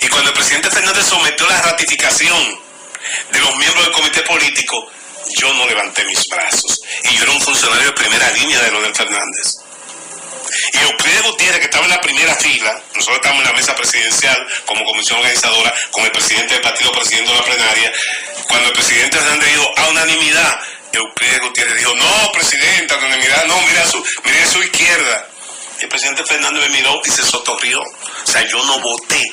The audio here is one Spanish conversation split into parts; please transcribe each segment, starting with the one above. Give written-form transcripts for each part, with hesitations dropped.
y cuando el presidente Fernández sometió la ratificación de los miembros del comité político, yo no levanté mis brazos, y yo era un funcionario de primera línea de Leonel Fernández. Y Euclides Gutiérrez, que estaba en la primera fila, nosotros estábamos en la mesa presidencial como comisión organizadora, con el presidente del partido presidiendo la plenaria. Cuando el presidente Fernández dijo a unanimidad, Euclides Gutiérrez dijo: no, presidente, a unanimidad no, mire a su izquierda. Y el presidente Fernández me miró y se sotorrió. O sea, yo no voté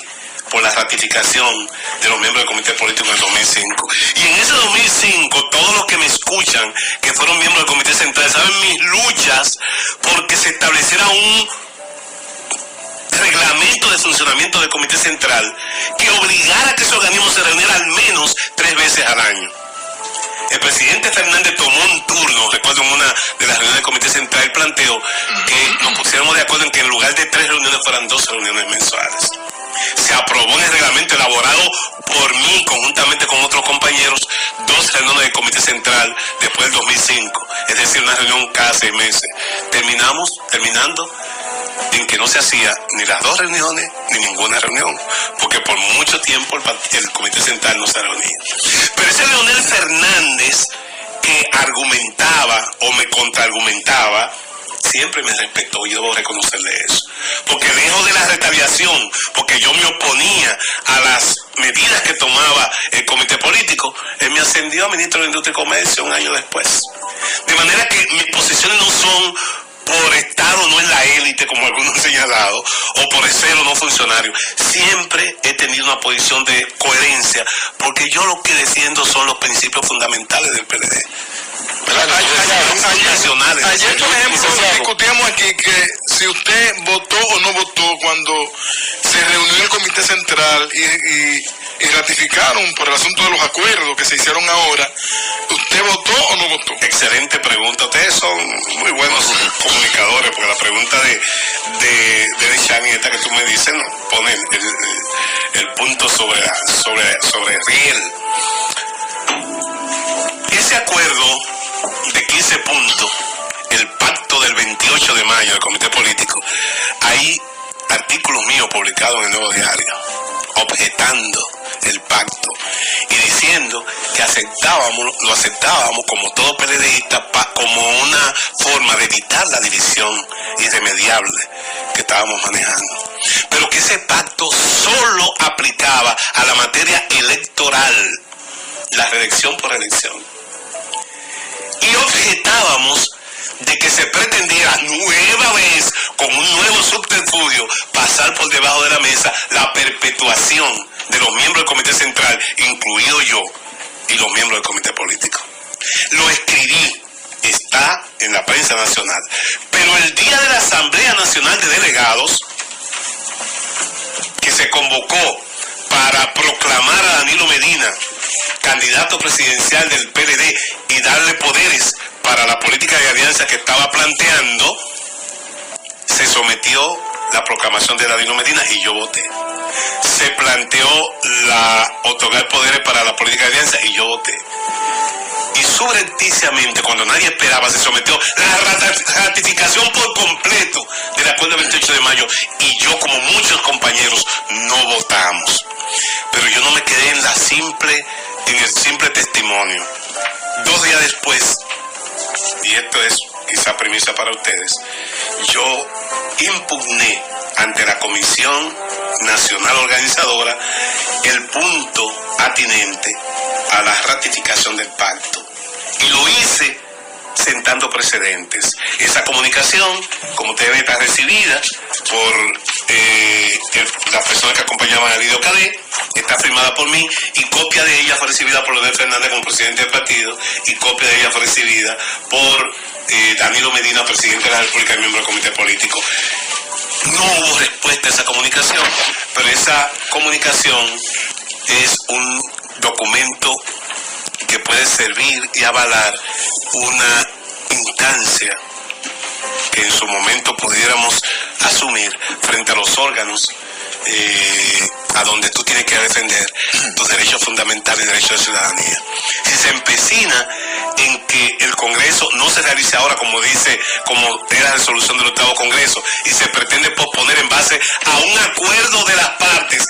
por la ratificación de los miembros del comité político en el 2005. Y en ese 2005, todos los que me escuchan, que fueron miembros del comité central, saben mis luchas porque se estableciera un reglamento de funcionamiento del comité central que obligara a que ese organismo se reuniera al menos 3 veces al año. El presidente Fernández tomó un turno, recuerdo en una de las reuniones del comité central, planteó que nos pusiéramos de acuerdo en que en lugar de 3 reuniones fueran 2 reuniones mensuales. Se aprobó en el reglamento elaborado por mí, conjuntamente con otros compañeros, 2 reuniones del comité central después del 2005, es decir, una reunión cada 6 meses. Terminando en que no se hacía ni las 2 reuniones ni ninguna reunión, porque por mucho tiempo el comité central no se reunía. Pero ese Leonel Fernández que argumentaba o me contraargumentaba, siempre me respetó, y debo reconocerle eso, porque lejos de la retaliación, porque yo me oponía a las medidas que tomaba el comité político, él me ascendió a ministro de Industria y Comercio un año después. De manera que mis posiciones no son por estar o no en la élite, como algunos han señalado, o por ser o no funcionario. Siempre he tenido una posición de coherencia, porque yo lo que defiendo son los principios fundamentales del PLD. Ayer, por ejemplo, discutíamos aquí que si usted votó o no votó cuando se reunió el comité central y ratificaron por el asunto de los acuerdos que se hicieron ahora, ¿usted votó o no votó? Excelente pregunta. Ustedes son muy buenos comunicadores, porque la pregunta de Shani, esta que tú me dices, no pone el punto sobre riel. Ese acuerdo de 15 puntos, el pacto del 28 de mayo del comité político, hay artículos míos publicados en el Nuevo Diario objetando el pacto y diciendo que lo aceptábamos como todo PLDista como una forma de evitar la división irremediable que estábamos manejando, pero que ese pacto solo aplicaba a la materia electoral, la reelección por elección. Y objetábamos de que se pretendiera nueva vez, con un nuevo subterfugio, pasar por debajo de la mesa la perpetuación de los miembros del comité central, incluido yo, y los miembros del comité político. Lo escribí, está en la prensa nacional, pero el día de la Asamblea Nacional de Delegados, que se convocó para proclamar a Danilo Medina candidato presidencial del PLD y darle poderes para la política de alianza que estaba planteando, se sometió la proclamación de Danilo Medina y yo voté. Se planteó otorgar poderes para la política de alianza y yo voté. Y subrepticiamente, cuando nadie esperaba, se sometió la ratificación por completo del acuerdo del 28 de mayo y yo, como muchos compañeros, no votamos. Pero yo no me quedé en el simple testimonio. 2 días después, y esto es quizá premisa para ustedes, yo impugné ante la Comisión Nacional Organizadora el punto atinente a la ratificación del pacto. Y lo hice sentando precedentes. Esa comunicación, como ustedes ven, está recibida por las personas que acompañaban a Lidio Cadet, está firmada por mí, y copia de ella fue recibida por Leonel Fernández como presidente del partido, y copia de ella fue recibida por Danilo Medina, presidente de la República y miembro del comité político. No hubo respuesta a esa comunicación, pero esa comunicación es un documento que puede servir y avalar una instancia que en su momento pudiéramos asumir frente a los órganos a donde tú tienes que defender tus derechos fundamentales y derechos de ciudadanía. Si se empecina en que el Congreso no se realice ahora como era la resolución del 8º Congreso, y se pretende posponer en base a un acuerdo de las partes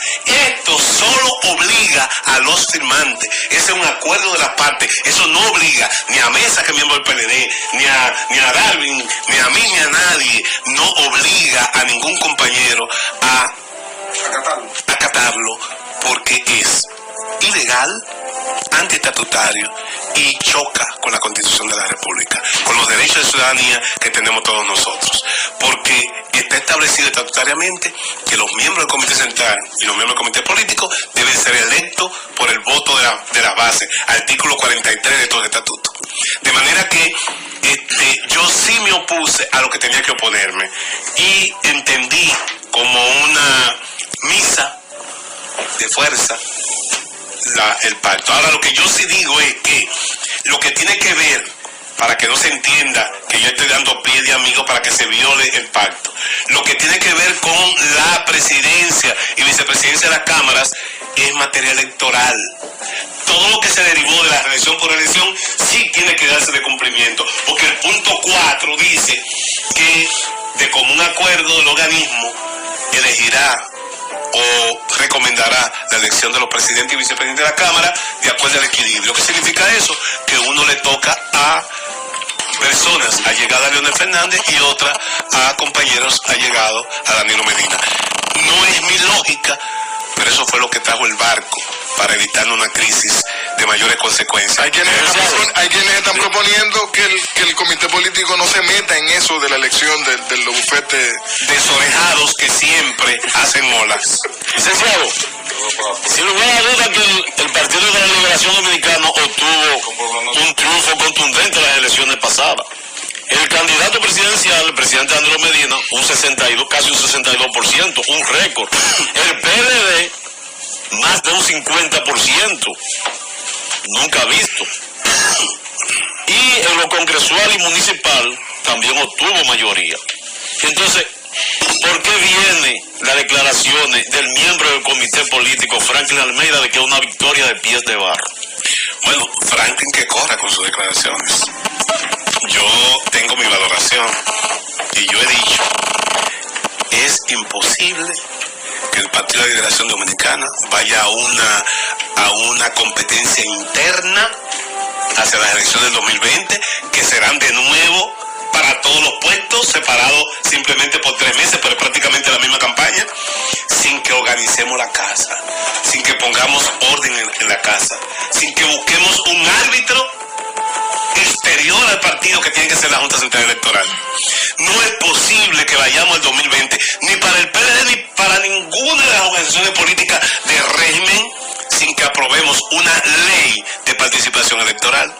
firmante, ese es un acuerdo de las partes, eso no obliga ni a Mesa, que es miembro del PLD, ni a Darwin, ni a mí, ni a nadie, no obliga a ningún compañero a acatarlo, porque es ilegal, antiestatutario y choca con la Constitución de la República, con los derechos de ciudadanía que tenemos todos nosotros, porque está establecido estatutariamente que los miembros del Comité Central y los miembros del Comité Político deben ser electos por el voto de las bases, artículo 43 de estos estatutos. De manera que yo sí me opuse a lo que tenía que oponerme y entendí como una misa de fuerza el pacto. Ahora, lo que yo sí digo es que lo que tiene que ver, para que no se entienda que yo estoy dando pie de amigo para que se viole el pacto, lo que tiene que ver con la presidencia y vicepresidencia de las cámaras es materia electoral. Todo lo que se derivó de la reelección por elección sí tiene que darse de cumplimiento, porque el punto 4 dice que de común acuerdo el organismo elegirá o recomendará la elección de los presidentes y vicepresidentes de la Cámara de acuerdo al equilibrio. ¿Qué significa eso? Que uno le toca a personas allegadas a Leonel Fernández y otra a compañeros allegados a Danilo Medina. No es mi lógica, pero eso fue lo que trajo el barco para evitar una crisis de mayores consecuencias. Hay quienes están proponiendo que el comité político no se meta en eso de la elección de los bufetes desorejados que siempre hacen molas. Licenciado, sin lugar a duda que el Partido de la Liberación Dominicana obtuvo un triunfo contundente en las elecciones pasadas. El candidato presidencial, el presidente Danilo Medina, casi un 62%, un récord. El PLD, más de un 50%, nunca visto. Y en lo congresual y municipal también obtuvo mayoría. Entonces, ¿por qué vienen las declaraciones del miembro del comité político, Franklin Almeida, de que es una victoria de pies de barro? Bueno, Franklin que corra con sus declaraciones. Yo tengo mi valoración y yo he dicho, es imposible que el Partido de la Liberación Dominicana vaya a una competencia interna hacia las elecciones del 2020, que serán de nuevo para todos los puestos, separados simplemente por 3 meses, pero es prácticamente la misma campaña, sin que organicemos la casa, sin que pongamos orden en la casa, sin que busquemos un árbitro exterior al partido, que tiene que ser la Junta Central Electoral. No es posible que vayamos al 2020, ni para el PLD ni para ninguna de las organizaciones políticas de régimen, sin que aprobemos una ley de participación electoral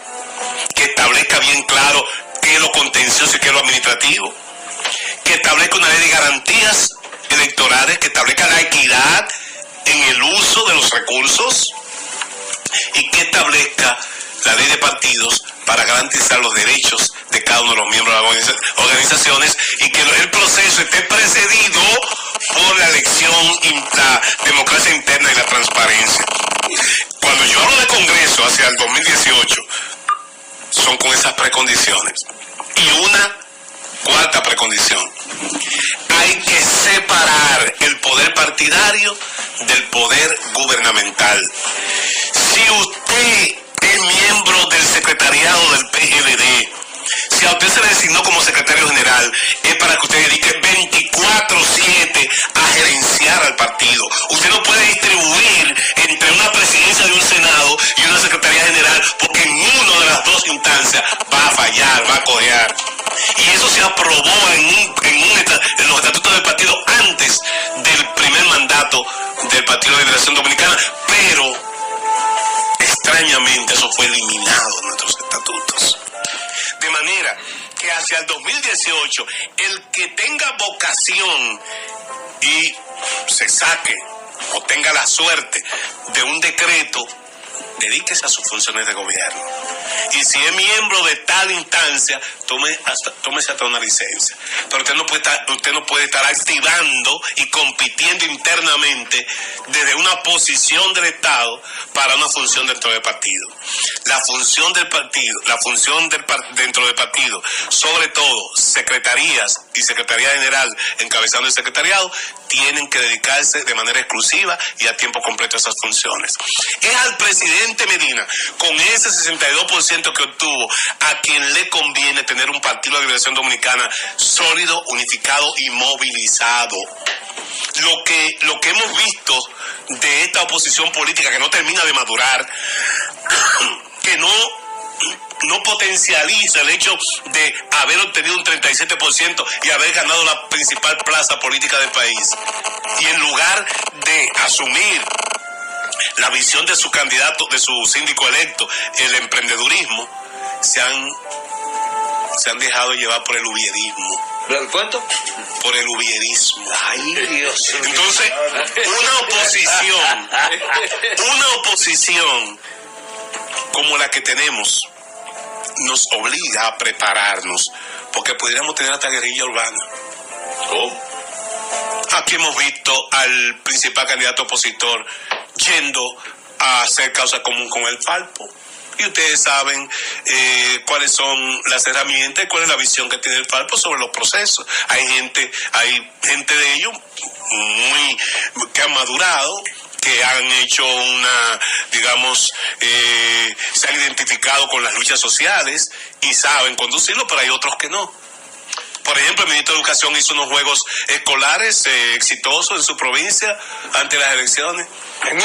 que establezca bien claro qué es lo contencioso y qué es lo administrativo, que establezca una ley de garantías electorales, que establezca la equidad en el uso de los recursos y que establezca la ley de partidos para garantizar los derechos de cada uno de los miembros de las organizaciones y que el proceso esté precedido por la elección, la democracia interna y la transparencia. Cuando yo hablo de Congreso hacia el 2018, son con esas precondiciones. Y una cuarta precondición: hay que separar el poder partidario del poder gubernamental. Si usted es miembro del secretariado del PLD, si a usted se le designó como secretario general, es para que usted dedique 24/7 a gerenciar al partido. Usted no puede distribuir entre una presidencia de un Senado y una secretaría general, porque ninguna de las dos instancias va a fallar, va a cojear. Y eso se aprobó en los estatutos del partido antes del primer mandato del Partido de Liberación Dominicana, pero extrañamente eso fue eliminado en nuestros estatutos. De manera que hacia el 2018, el que tenga vocación y se saque o tenga la suerte de un decreto dedíquese a sus funciones de gobierno. Y si es miembro de tal instancia, tómese hasta una licencia. Pero usted no puede estar activando y compitiendo internamente desde una posición del Estado para una función dentro del partido. La función del partido, dentro del partido, sobre todo secretarías y secretaría general encabezando el secretariado, tienen que dedicarse de manera exclusiva y a tiempo completo a esas funciones. Es al presidente Medina, con ese 62% que obtuvo, a quien le conviene tener un Partido de Liberación Dominicana sólido, unificado y movilizado. Lo que hemos visto de esta oposición política que no termina de madurar, que no potencializa el hecho de haber obtenido un 37% y haber ganado la principal plaza política del país. Y en lugar de asumir la visión de su candidato, de su síndico electo, el emprendedurismo, se han dejado llevar por el ubierismo. ¿Lo del cuento? Por el ubierismo. Ay, Dios. Entonces, una oposición como la que tenemos nos obliga a prepararnos, porque pudiéramos tener hasta guerrilla urbana. ¿Cómo? Aquí hemos visto al principal candidato opositor yendo a hacer causa común con el Falpo. Y ustedes saben cuáles son las herramientas y cuál es la visión que tiene el Falpo sobre los procesos. Hay gente de ellos que han madurado, que han hecho se han identificado con las luchas sociales y saben conducirlo, pero hay otros que no. Por ejemplo, el ministro de Educación hizo unos juegos escolares exitosos en su provincia ante las elecciones. En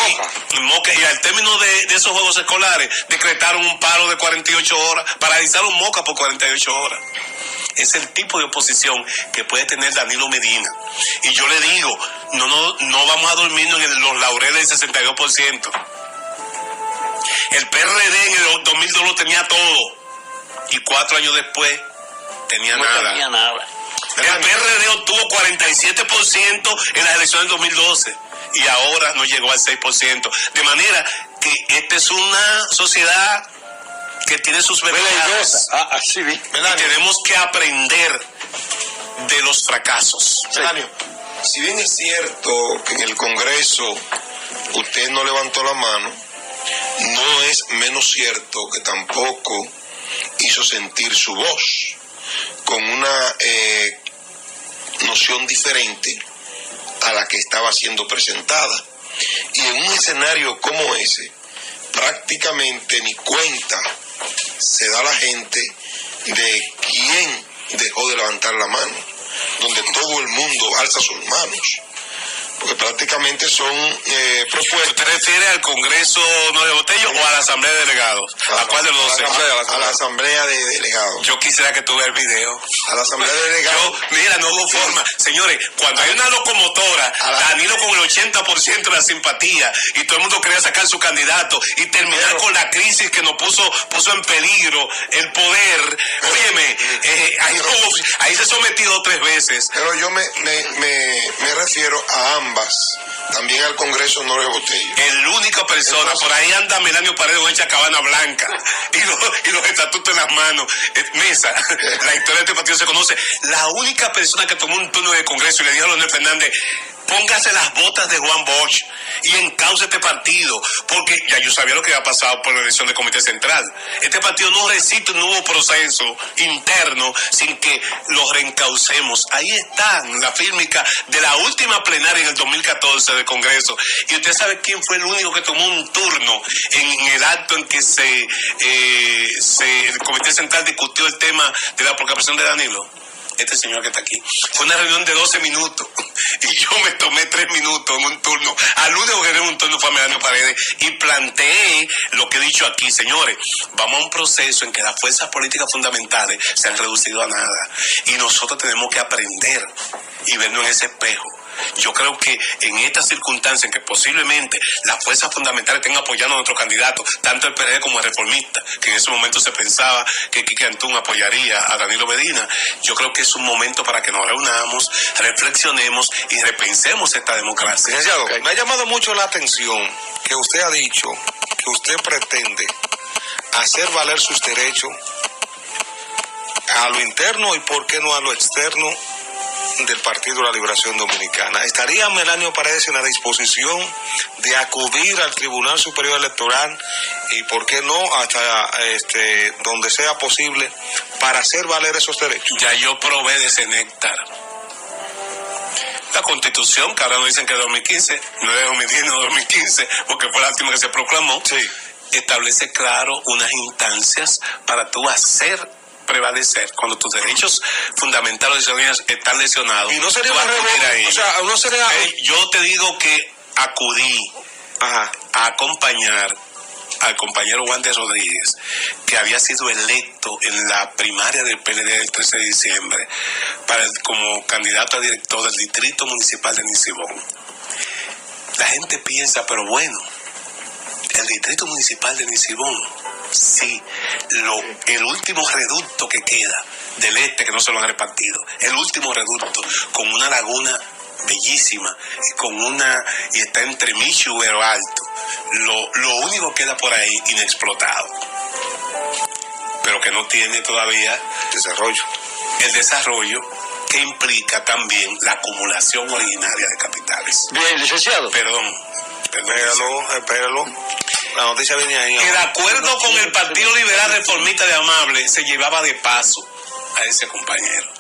Moca. Y al término de esos juegos escolares, decretaron un paro de 48 horas, paralizaron Moca por 48 horas. Es el tipo de oposición que puede tener Danilo Medina. Y yo le digo, no vamos a dormirnos en los laureles del 62%. El PRD en el 2002 lo tenía todo. Y 4 años después tenía nada. El PRD obtuvo 47% en las elecciones del 2012 y ahora no llegó al 6%. De manera que esta es una sociedad que tiene sus ventajas. Sí, vi. Y tenemos que aprender de los fracasos. Melanio, si bien es cierto que en el Congreso usted no levantó la mano, no es menos cierto que tampoco hizo sentir su voz con una noción diferente a la que estaba siendo presentada. Y en un escenario como ese, prácticamente ni cuenta se da la gente de quién dejó de levantar la mano, donde todo el mundo alza sus manos, porque prácticamente son propuestas. ¿Usted refiere al Congreso Noel Botello o a la Asamblea de Delegados? ¿A cuál de los dos? A la Asamblea de Delegados. Yo quisiera que tuviera el video. A la Asamblea de Delegados. Mira, no hubo forma. Señores, cuando hay una locomotora, Danilo con el 80% de la simpatía, y todo el mundo quería sacar su candidato y terminar con la crisis que nos puso en peligro el poder. Óyeme, ahí se ha sometido 3 veces. Pero yo me refiero a ambas, también al Congreso Noel Botello. El única persona, entonces, por ahí anda Melanio Paredes con esa cabana blanca y los estatutos en las manos. Mesa, la historia de este partido se conoce. La única persona que tomó un turno de Congreso y le dijo a Leonel Fernández: póngase las botas de Juan Bosch y encauce este partido, porque ya yo sabía lo que había pasado por la elección del Comité Central. Este partido no resiste un nuevo proceso interno sin que lo reencaucemos. Ahí está la fílmica de la última plenaria en el 2014 del Congreso. Y usted sabe quién fue el único que tomó un turno en el acto en que el Comité Central discutió el tema de la proclamación de Danilo. Este señor que está aquí. Fue una reunión de 12 minutos y yo me tomé 3 minutos en un turno. Al único que era un turno fue a Melanio Paredes y planteé lo que he dicho aquí. Señores, vamos a un proceso en que las fuerzas políticas fundamentales se han reducido a nada y nosotros tenemos que aprender y vernos en ese espejo. Yo creo que en estas circunstancias en que posiblemente las fuerzas fundamentales estén apoyando a nuestros candidatos, tanto el PRD como el Reformista, que en ese momento se pensaba que Quique Antún apoyaría a Danilo Medina, yo creo que es un momento para que nos reunamos, reflexionemos y repensemos esta democracia. Licenciado, me ha llamado mucho la atención que usted ha dicho que usted pretende hacer valer sus derechos a lo interno y por qué no a lo externo del Partido de la Liberación Dominicana. ¿Estaría Melanio Paredes en la disposición de acudir al Tribunal Superior Electoral y por qué no hasta donde sea posible para hacer valer esos derechos? Ya yo probé de ese néctar. La Constitución, que ahora nos dicen que es 2015, no es 2010, no es 2015, porque fue la última que se proclamó, sí, establece claro unas instancias para tú hacer prevalecer cuando tus derechos fundamentales están lesionados. Y no sería una revocación, o sea, no sería... yo te digo que acudí a acompañar al compañero Wander Rodríguez, que había sido electo en la primaria del PLD del 13 de diciembre como candidato a director del Distrito Municipal de Nisibón. La gente piensa, pero bueno, el Distrito Municipal de Nisibón, sí, el último reducto que queda del este, que no se lo han repartido, el último reducto con una laguna bellísima y está entre Micho y Vero Alto, lo único que queda por ahí inexplotado, pero que no tiene todavía el desarrollo que implica también la acumulación originaria de capitales. Bien, licenciado. Perdón. Espéralo. La noticia viene ahí. Que de acuerdo con el Partido Liberal Reformista de Amable, se llevaba de paso a ese compañero,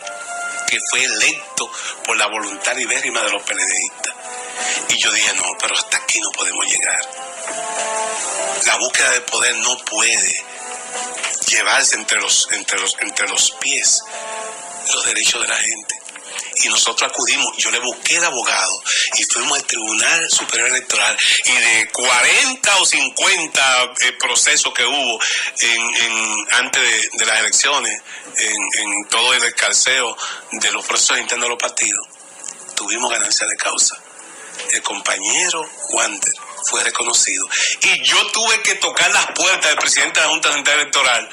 que fue electo por la voluntad libérrima de los PLDistas. Y yo dije, no, pero hasta aquí no podemos llegar. La búsqueda de poder no puede llevarse entre los pies los derechos de la gente. Y nosotros acudimos, yo le busqué de abogado y fuimos al Tribunal Superior Electoral, y de 40 o 50 procesos que hubo antes de las elecciones, en todo el escarceo de los procesos internos de los partidos, tuvimos ganancia de causa. El compañero Wander fue reconocido y yo tuve que tocar las puertas del presidente de la Junta Central Electoral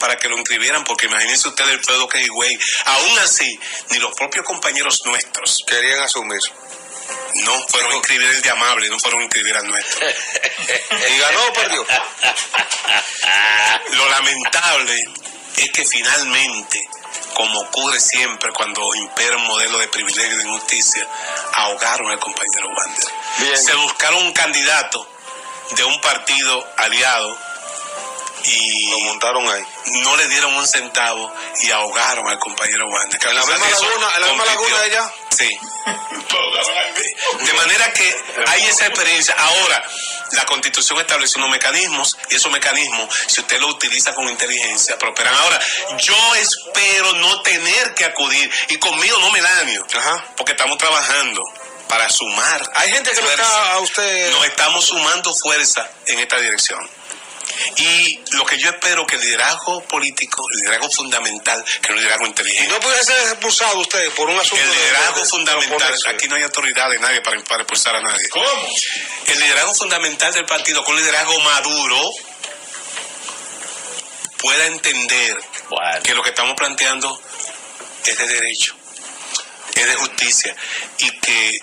para que lo inscribieran, porque imagínense ustedes el feudo que es Higüey. Aún así, ni los propios compañeros nuestros querían asumir. No fueron a inscribir el de Amable, no fueron a inscribir al nuestro. ¿Y ganó o perdió? Lo lamentable es que finalmente, como ocurre siempre cuando impera un modelo de privilegio y de injusticia, ahogaron al compañero Wander. Bien. Se buscaron un candidato de un partido aliado y lo montaron ahí. No le dieron un centavo y ahogaron al compañero Wander. ¿En la misma laguna de ella? Sí. De manera que hay esa experiencia. Ahora, la Constitución establece unos mecanismos, y esos mecanismos, si usted los utiliza con inteligencia, prosperan. Ahora, yo espero no tener que acudir, y conmigo no Melanio, porque estamos trabajando para sumar. Hay gente que lo está a usted. Nos estamos sumando fuerza en esta dirección. Y lo que yo espero que el liderazgo político, el liderazgo fundamental, que es un liderazgo inteligente. ¿Y no puede ser expulsado usted por un asunto? El liderazgo fundamental, aquí no hay autoridad de nadie para expulsar a nadie. ¿Cómo? El liderazgo fundamental del partido, con un liderazgo maduro, pueda entender que lo que estamos planteando es de derecho, es de justicia, y que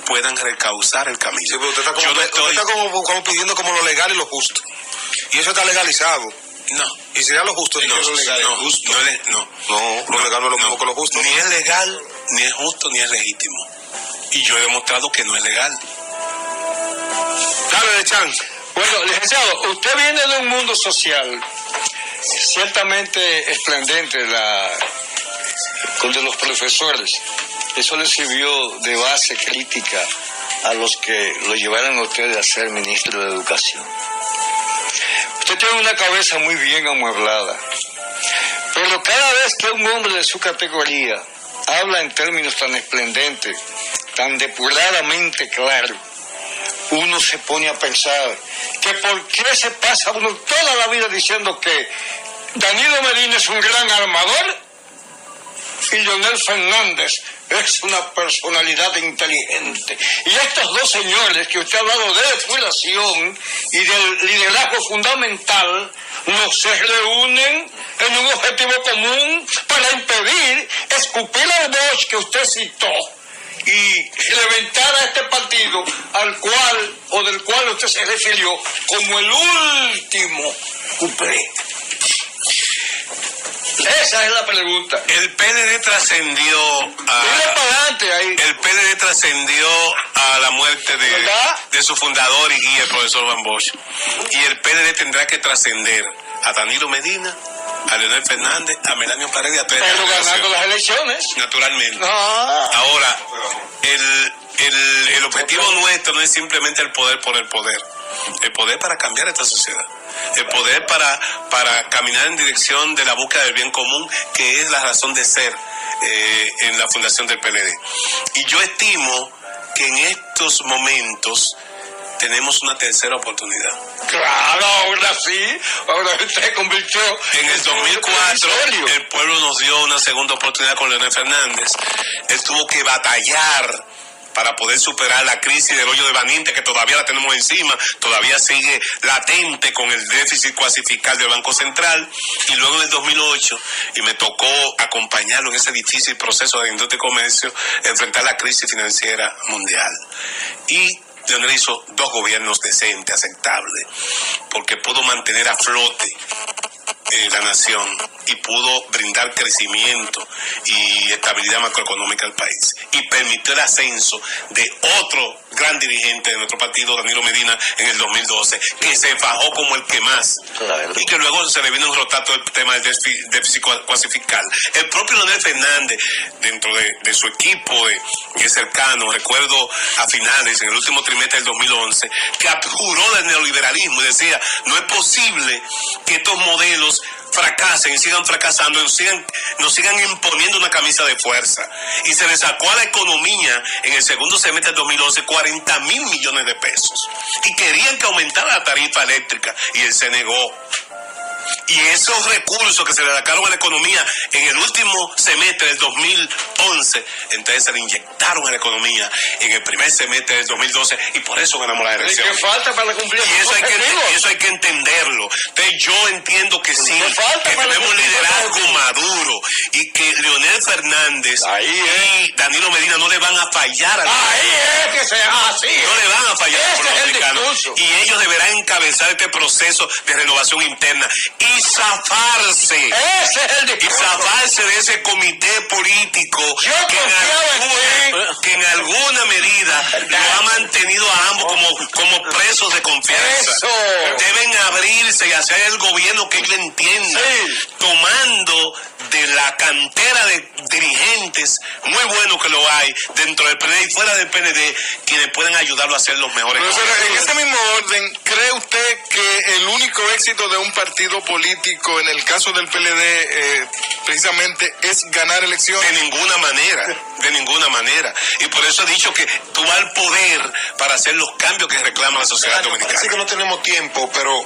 puedan recauzar el camino. Sí, pero usted está como pidiendo como lo legal y lo justo. Y eso está legalizado. No. ¿Y sería lo justo? No, lo legal no, es justo. No, lo legal no es lo mismo que lo justo. Ni es legal, ni es justo, ni es legítimo. Y yo he demostrado que no es legal. Dale de chance. Bueno, licenciado, usted viene de un mundo social ciertamente esplendente, con de los profesores. Eso le sirvió de base crítica a los que lo llevaron a usted a ser ministro de Educación. Usted tiene una cabeza muy bien amueblada, pero cada vez que un hombre de su categoría habla en términos tan esplendentes, tan depuradamente claros, uno se pone a pensar que por qué se pasa uno toda la vida diciendo que Danilo Medina es un gran armador y Leonel Fernández es una personalidad inteligente. Y estos dos señores que usted ha hablado de depuración y del liderazgo fundamental no se reúnen en un objetivo común para impedir escupir al Bosch que usted citó y reventar a este partido del cual usted se refirió como el último cuplé. Esa es la pregunta. El PLD trascendió el PLD trascendió a la muerte de su fundador y guía, el profesor Juan Bosch. Y el PLD tendrá que trascender a Danilo Medina, a Leonel Fernández, a Melanio Paredes y a Pedro. Pero ganando las elecciones. Naturalmente. Ah. Ahora, el objetivo nuestro no es simplemente el poder por el poder. El poder para cambiar esta sociedad. El poder para caminar en dirección de la búsqueda del bien común, que es la razón de ser en la fundación del PLD. Y yo estimo que en estos momentos tenemos una tercera oportunidad. Claro, ahora sí. Ahora usted convirtió. En el 2004 el pueblo nos dio una segunda oportunidad con Leonel Fernández. Él tuvo que batallar para poder superar la crisis del hoyo de Baninte, que todavía la tenemos encima, todavía sigue latente con el déficit cuasi fiscal del Banco Central, y luego en el 2008, y me tocó acompañarlo en ese difícil proceso de industria y comercio, enfrentar la crisis financiera mundial. Y Leonel hizo 2 gobiernos decentes, aceptables, porque pudo mantener a flote la nación y pudo brindar crecimiento y estabilidad macroeconómica al país, y permitió el ascenso de otro gran dirigente de nuestro partido, Danilo Medina, en el 2012, que se fajó como el que más, y que luego se le vino un rotato el tema del déficit cuasi fiscal. El propio Leonel Fernández, dentro de su equipo cercano, recuerdo a finales, en el último trimestre del 2011, que abjuró del neoliberalismo y decía: no es posible que estos modelos fracasen y sigan fracasando, nos sigan imponiendo una camisa de fuerza. Y se le sacó a la economía en el segundo semestre del 2011 40.000 millones de pesos. Y querían que aumentara la tarifa eléctrica y él se negó. Y esos recursos que se le sacaron a la economía en el último semestre del 2011, entonces se le inyectaron a la economía en el primer semestre del 2012, y por eso ganamos la elección. ¿Y qué falta para cumplir? Y eso hay que entenderlo. Entonces yo entiendo que sí, que tenemos un liderazgo maduro, y que Leonel Fernández y Danilo Medina no le van a fallar al Ahí es que sea así. No le van a fallar al pueblo dominicano. Discurso. Y ellos deberán encabezar este proceso de renovación interna y zafarse. Ese es el Y discurso. zafarse de ese comité político que en alguna medida lo ha mantenido a ambos como presos de confianza. Eso. Deben abrirse y hacer el gobierno que ellos entiendan, tomando de la cantera de dirigentes muy buenos que lo hay dentro del PLD y fuera del PLD, quienes pueden ayudarlo a hacer los mejores. Profesor, en ese mismo orden, ¿cree usted que el único éxito de un partido político, en el caso del PLD, precisamente es ganar elecciones? De ninguna manera. Y por eso he dicho que tú vas al poder para hacer los cambios que reclama la sociedad dominicana. Así que no tenemos tiempo, pero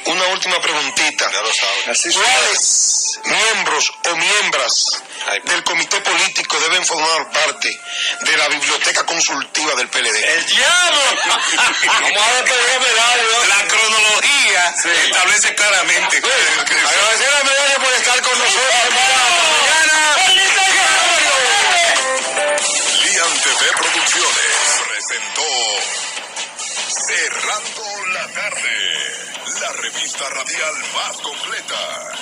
una última preguntita. Ya lo saben. ¿Cuáles miembros o miembros del comité político deben formar parte de la biblioteca consultiva del PLD? ¡El diablo! Vamos a despedir medallas. La cronología establece claramente. Agradecer a Medalla por estar con nosotros. Mañana. Lian TV Producciones presentó Cerrando la Tarde, la revista radial más completa.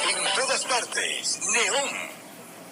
En todas partes, Neón